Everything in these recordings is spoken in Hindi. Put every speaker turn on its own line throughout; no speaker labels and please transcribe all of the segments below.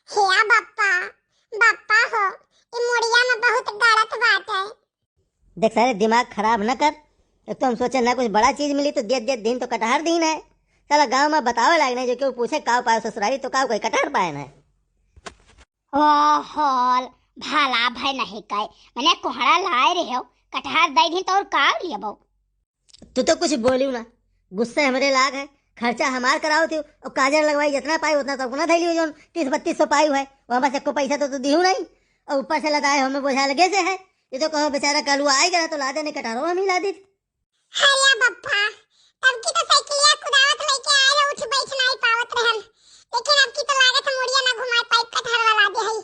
हिया बप्पा बप्पा हो, ये मुड़िया में बहुत गलत बात है।
देख सारे दिमाग खराब न कर। एक तो हम सोचे ना कुछ बड़ा चीज मिली तो दे दे दिन तो कटहर दिन है। साला गांव में बतावे लाग नहीं जो क्यों पूछे काव पाए ससुरारी तो काव कोई कटहर पाए ना।
ओहोल भाला भाई नहीं कहे मैंने कोहड़ा लाए रहे हो कटहर दे दी तो और का लिया बो।
तू तो कुछ बोलियो ना, गुस्से हमरे लाग है। खर्चा हमार कराओ थी और काजर लगवाई जितना पाई उतना तो अपना थैली जो 30-3200 पाई है वहां बस एको पैसा तो दिहू नहीं और ऊपर से लगाए हमें बोझा लगे से है। ये तो कहो बेचारा कल आई गया तो ला देने कटहरों हम ही ला दी।
हरिया बप्पा तब की तो साइकिलिया कुदावत लेके आए रहे उठ बैठ नहीं पावत रहल, लेकिन अब की तो लागत मुड़िया ना घुमाए पाई कटहर वाला दे है।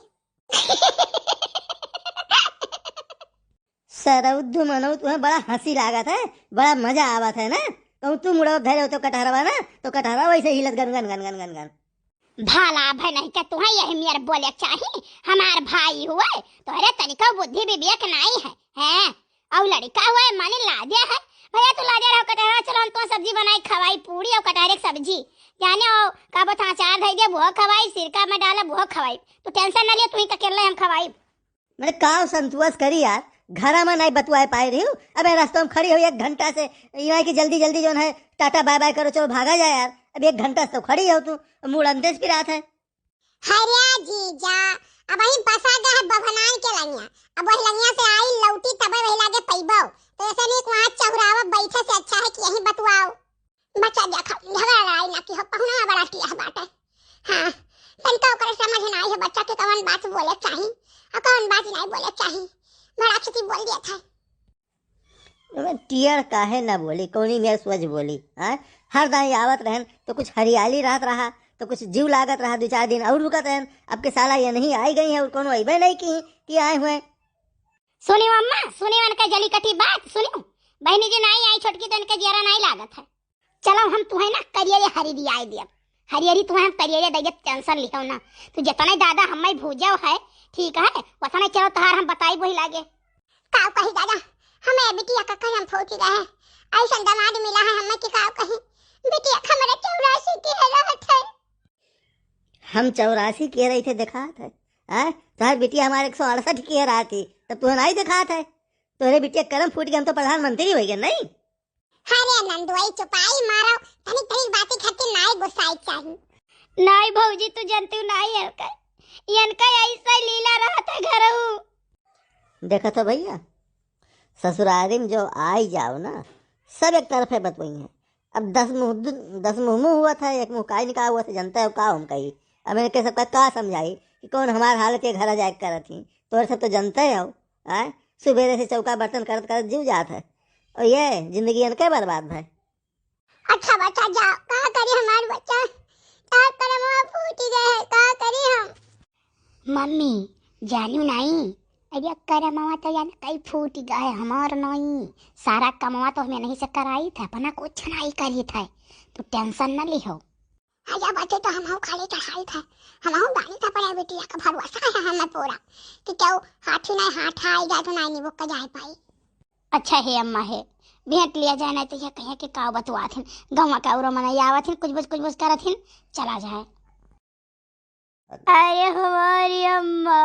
सरउद्दू मनो तुम्हें बड़ा हंसी लागत है, बड़ा मजा आवत है ना। कहूँ तू मुड़ो धरे हो तो कटहरवा ना तो कटहरा वैसे हिलत gun gun gun gun gun gun.
भाला भाई नहीं क्या तुम्हें यही मेरे बोले चाहिए हमार भाई हुए तोरे तनिका बुद्धि विवेक नहीं है और लड़का हुए माने ला दिया है भैया तू ला दे रहा कटहरा चलो हम तो सब्जी बनाई खवाई पूरी और कटहरे की सब्जी जाने हो का बता अचार धई दे वो खवाई सिरका में डाला वो खवाई तो टेंशन ना लिया तू ही अकेले हम खवाई।
मैंने काव संतुष्ट करी यार, घरा में नहीं बतवाए पाई रही हूँ। अबे रास्ते में खड़ी हुई 1 घंटा से यहाँ की जल्दी जल्दी जो है टाटा बाय बाय करो चलो भागा जाए यार। अब 1 घंटा से तो खड़ी हो तू मूड अंदेश की रात है।
हरिया जीजा अब वही बसा गए है बभनान के लंगिया अब वही लंगिया से आई लौटी तब वही लागे पैबो तो ऐसे नहीं वहां चौरावा बैठे से अच्छा है कि यही बतवाओ बच्चा देखा झगड़ा लड़ाई ना की हो पहुना बड़ा किया है बात है। हां तनका ओकरे समझ ना आई है बच्चा के कौन बात बोले चाहिए और कौन बात नहीं बोले चाहिए बड़ा छुटी बोल दिया था।
टियर काहे ना बोली कौनी मेरे सोच बोली हाँ। हर दाई आवत रहन तो कुछ हरियाली रात रहा तो कुछ जीव लागत रहा 2-4 दिन और रुकत रहन। अब के साला ये नहीं आई गई है और कोनो अइबे नहीं की आए हुए।
सुनी अम्मा सुनी उनका जली कटी बात सुनी बहनी जी नहीं आई छोटकी तो इनका जरा नहीं लागत है। चलो हम तुम्हें ना करिए हरी आई दिया हरियरी तुम्हें हम करिए दे टेंशन लिखो ना तो जितना दादा हमें भूजो है ठीक है वतना चलो तहार हम बताई वही लागे काव कही दादा हमें बिटिया का कहीं हम फौजी गए ऐसा दामाद मिला है हमें की काव कहीं बिटिया हमारे 84 की है रात है।
हम 84 कह रही थे देखा थे हाँ तुम्हारी बिटिया हमारे 168 कह रहा थी तब तुम्हें नहीं देखा था। तोरे बिटिया करम फूट गया हम तो प्रधानमंत्री हो गए नहीं।
अरे नंदुआई चुपाई मारो तनी तनी बातें खातिर नहीं गुस्साई चाहिए नहीं भौजी तू जानती नहीं है का इनका ऐसा लीला रहा था घरऊ।
देखा तो भैया ससुरारी में जो आई जाओ ना सब एक तरफ है बतवई है। अब 10 मुंह हुआ था, एक मुंह का निकाह हुआ था, जनता है का हम कही। अब मैंने सबका का समझाई कि कौन हमारे हालत के घर जाए कर थी तो सब तो जनता है हो आए सुबह से चौका बर्तन करत करत जीव जात है और ये जिंदगी इनके बर्बाद है।
अच्छा बच्चा जाओ का करी हमारे बच्चा का करमवा फूट गए का करी हम मम्मी जानू नहीं अरे करमवा तो यानी कई फूट गए हमार नहीं सारा कमवा तो हमें नहीं से कराई था अपना कुछ नहीं करी था तो टेंशन न लिहो। आजा बच्चे तो हम खाली चढ़ाई था हम गाड़ी था पर बेटिया का भरोसा है हमें पूरा कि क्यों हाथी नहीं हाथ आई जाए तो नहीं निबो का जाए पाई। अच्छा है अम्मा है भेंट लिया जाए नहीं तो ये कहे कि काव बतवा थी गाँव का उरो मना आवत थी कुछ बुझ करत थी चला जाए। अरे हमारी अम्मा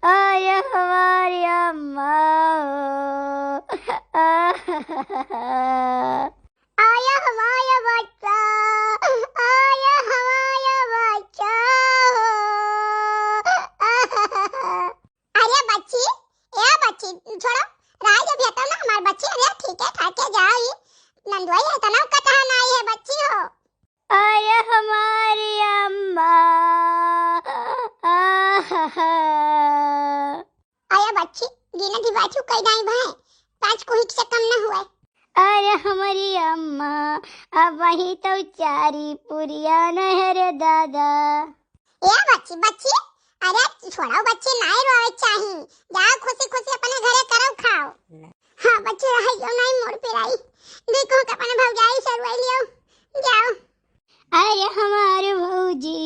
अरे हमारी अम्मा आया हमारा बच्चा आया हमारा बच्चा। अरे बच्ची ए बच्ची छोड़ो राय जब भेटो ना हमारे बच्ची अरे ठीक है ठाके जाई नंदुआई है तना कथा नहीं है बच्ची हो। अरे हमारी अम्मा आया बच्ची गिना दी बाजू कई दाई भाई 5 को हिट से कम ना हुआ। अरे हमारी अम्मा अब वही तो चारी पुरिया न है रे दादा। ए बच्ची बच्ची अरे छोड़ो बच्ची नहीं रोए चाहिए जाओ खुशी खुशी अपने घरे करो खाओ। हाँ बच्चे रह जाओ नहीं मोड़ पे आई देखो कि अपने भौजाई से रोई लियो जाओ। अरे हमारे भौजी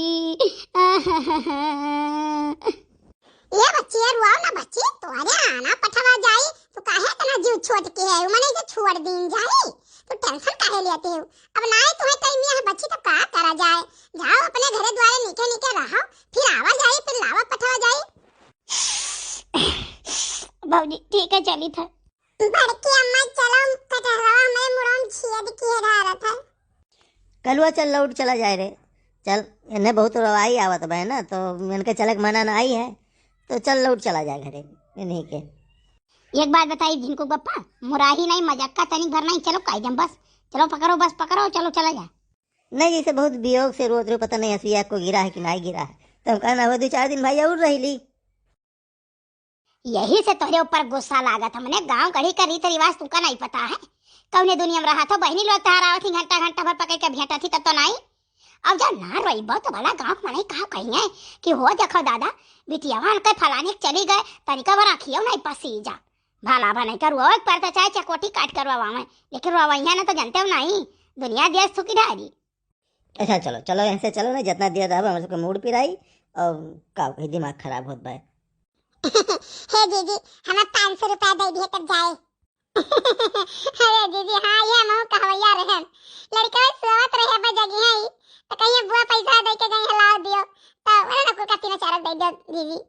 ये बच्ची यार रुआओ ना बच्ची तो अरे आना पठवा जाई तो काहे इतना जीव छोड़ के है मने से छोड़ दिन जाई तो टेंशन काहे लेते हो अब ना तो है टाइम है बच्ची तो का करा जाए। जाओ अपने घरे द्वारे नीचे नीचे रहो, फिर आवा जाए, फिर लावा पठवा जाए। भौजी ठीक है चली था। बड़की अम्मा चलो कटहरा हमें मुड़म छियद किए रहा था।
कलुआ चल लौट चला जाए रे, चल इन्हें बहुत रवाई आवत बा ना, तो इनके चलक मना ना आई है, तो चल लौट चला जाए घरे इन्हीं के।
एक बात बताई जिनको पप्पा, मुराही नहीं मजाक का तनिक भर नहीं, चलो कायदम बस, चलो पकड़ो बस पकड़ो, चलो चला जाए।
नहीं जैसे बहुत वियोग से रोज रो, पता नहीं हंसुआ को गिरा है कि नहीं गिरा है, तो हम कहना हो 2-4 दिन भाई और रही ली।
यही से तोहरे ऊपर गुस्सा लागत हमने, गांव गढ़ी का रीत रिवाज तुमका नहीं पता है। कौने दुनिया में रहा था, बहनी लोग तहरावत थी, घंटा घंटा भर पकड़ के भेंटा थी, तब तो नहीं। अब जब ना रोई तो भला गांव में नहीं कहा कहीं है कि हो देखो दादा बिटियावान के फलाने चली गए, तनिका भर आखियो नहीं पसी जा भला भा नहीं करुआ एक पर चाहे चकोटी काट करवा में, लेकिन रोवैया ना तो जानते हो नहीं, दुनिया देश थुकी डारी।
अच्छा चलो चलो यहाँ से चलो ना, जितना देर रहा हमारे सबके मूड पिराई और का कहीं दिमाग खराब होत बा।
हे दीदी हमें 500 रुपया दे दिए तब जाए। अरे दीदी हाँ ये हम कहवैया रहे, लड़का सोवत रहे बजगी है तो कहीं बुआ पैसा दे के कहीं हिला दियो, तो मेरे ना कुल का 3 चार दे दो दीदी।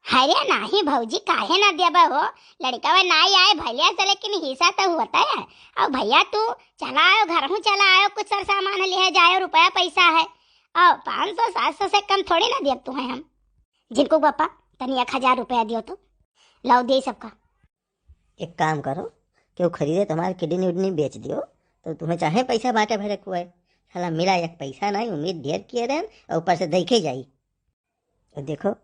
अरे नहीं भौजी काहे ना देबा हो, लड़का वे नहीं आए भैया से, लेकिन हिस्सा तो होता है। और भैया तू चला आयो घर हूँ, चला आयो कुछ सर सामान ले जाए, रुपया पैसा है और 500-700 से कम थोड़ी ना दे तू है हम। जिनको पापा तनी 1000 रुपया दियो तो लाओ दे सबका।
एक काम करो कि वो खरीदे तुम्हारे किडनी उडनी बेच दियो, तो तुम्हें चाहे पैसा बांटे भरे कुए, साला मिला एक पैसा नहीं, उम्मीद ढेर किए रहे और ऊपर से देखे जाई। तो देखो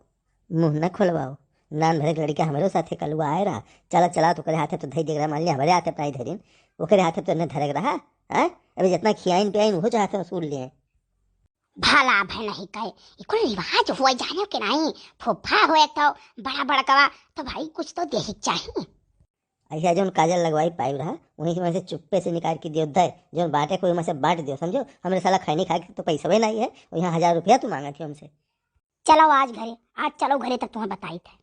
मुँह न खोलवाओ, नान भरे लड़का हमारे साथे कलुआ आए रहा, चला चला तो करे हाथे तो धई देख रहा, मान लिया हमारे हाथे प्राई धरीन, वो करे हाथे तो न धरक रहा है, अभी जितना खियाइन पियाइन वो चाहते वसूल लिए।
भला भाई नहीं कहे इको रिवाज हुआ जाने के नहीं, फुफा हुए तो बड़ा बड़कवा तो भाई कुछ तो दे ही चाहिए।
ऐसा जो काजल लगवाई पाई रहा वहीं में से चुप्पे से निकाल के दियो दे, जो बांटे कोई में से बांट दियो, समझो हमारे साला खैनी खा के तो पैसा भी नहीं है, और यहाँ 1000 रुपया तू मांगा थी हमसे।
चलो आज घरे, आज चलो घरे तक तुम्हें बताई थे।